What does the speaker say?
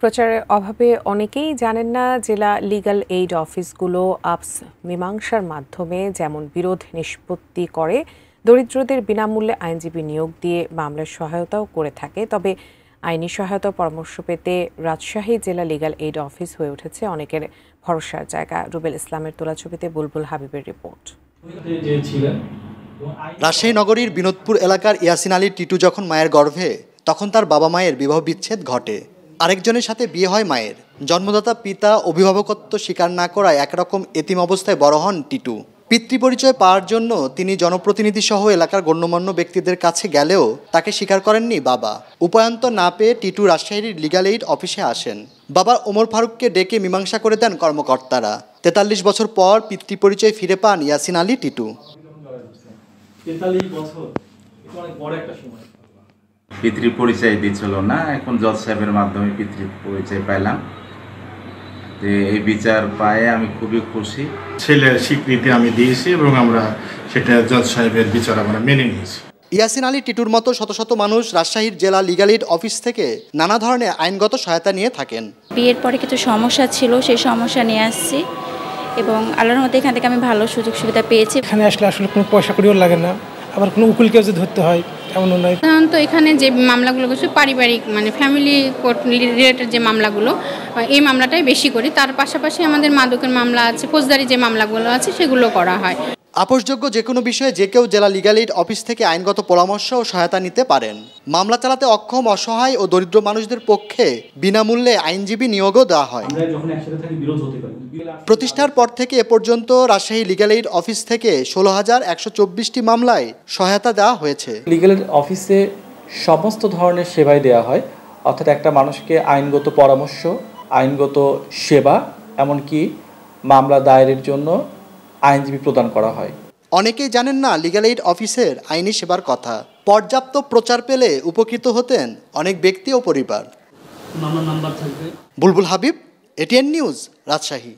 প্রচারের অভাবে অনেকেই জানেন না জেলা লিগ্যাল এইড অফিসগুলো আপস মীমাংসার মাধ্যমে যেমন বিরোধ নিষ্পত্তি করে, দরিদ্রদের বিনামূল্যে আইনজীবী নিয়োগ দিয়ে মামলার সহায়তাও করে থাকে। তবে আইনি সহায়তা পরামর্শ পেতে রাজশাহী জেলা লিগ্যাল এইড অফিস হয়ে উঠেছে অনেকের ভরসার জায়গা। রুবেল ইসলামের তোলা ছবিতে বুলবুল হাবিবের রিপোর্ট। রাজশাহী নগরীর বিনোদপুর এলাকার ইয়াসিন আলী টিটু যখন মায়ের গর্ভে, তখন তার বাবা মায়ের বিবাহ বিচ্ছেদ ঘটে। আরেকজনের সাথে বিয়ে হয় মায়ের। জন্মদাতা পিতা অভিভাবকত্ব স্বীকার না করায় একরকম এতিম অবস্থায় বড় হন টিটু। পিতৃপরিচয় পাওয়ার জন্য তিনি জনপ্রতিনিধি সহ এলাকার গণ্যমান্য ব্যক্তিদের কাছে গেলেও তাকে স্বীকার করেননি বাবা। উপায়ন্তর না পেয়ে টিটু রাজশাহীর লিগ্যাল এইড অফিসে আসেন। বাবা ওমর ফারুককে ডেকে মীমাংসা করে দেন কর্মকর্তারা। ৪৩ বছর পর পিতৃপরিচয় ফিরে পান ইয়াসিন আলী টিটু। পিতৃ পরিচয় দিচ্ছিল না, এখন জজ সাহেবের মাধ্যমে পিতৃ পরিচয় পাইলাম। যে এই বিচার পায়ে আমি খুবই খুশি। ছেলের স্বীকৃতি আমি দিয়েছি এবং আমরা সেটা জজ সাহেবের বিচার আমরা মেনে নিয়েছি। ইয়াসিন আলী টিটুর মতো শত শত মানুষ রাজশাহীর জেলা লিগ্যাল এইড অফিস থেকে নানা ধরনের আইনগত সহায়তা নিয়ে থাকেন। বিয়ের পরে কিছু সমস্যা ছিল, সেই সমস্যা নিয়ে আসছি এবং আল্লাহর মধ্যে এখান থেকে আমি ভালো সুযোগ সুবিধা পেয়েছি। এখানে আসলে কোনো পয়সা করিও লাগে না, আবার কোনো উকিলকেও যে ধরতে হয় এমনও নয়। সাধারণত এখানে যে মামলাগুলো করছে পারিবারিক ফ্যামিলি কোর্ট রিলেটেড যে মামলাগুলো, এই মামলাটাই বেশি করি। তার পাশাপাশি আমাদের মাদকের মামলা আছে, ফৌজদারি যে মামলাগুলো আছে সেগুলো করা হয়। আপোষযোগ্য যে কোনো বিষয়ে যে কেউ জেলা লিগ্যাল এইড অফিস থেকে আইনগত পরামর্শ ও সহায়তা নিতে পারেন। মামলা চালাতে অক্ষম, অসহায় ও দরিদ্র মানুষদের পক্ষে বিনামূল্যে আইনজীবী নিয়োগও দেওয়া হয়। প্রতিষ্ঠার পর থেকে এ পর্যন্ত রাজশাহী লিগ্যাল এইড অফিস থেকে ১৬,১২৪টি মামলায় সহায়তা দেওয়া হয়েছে। লিগ্যাল এইড অফিসে সমস্ত ধরনের সেবাই দেওয়া হয়, অর্থাৎ একটা মানুষকে আইনগত পরামর্শ, আইনগত সেবা, এমনকি মামলা দায়েরের জন্য আইনজীবী প্রদান করা হয়। অনেকেই জানেন না লিগ্যাল এইড অফিসের আইনি সেবার কথা। পর্যাপ্ত প্রচার পেলে উপকৃত হতেন অনেক ব্যক্তি ও পরিবার। বুলবুল হাবিব, এটিএন নিউজ, রাজশাহী।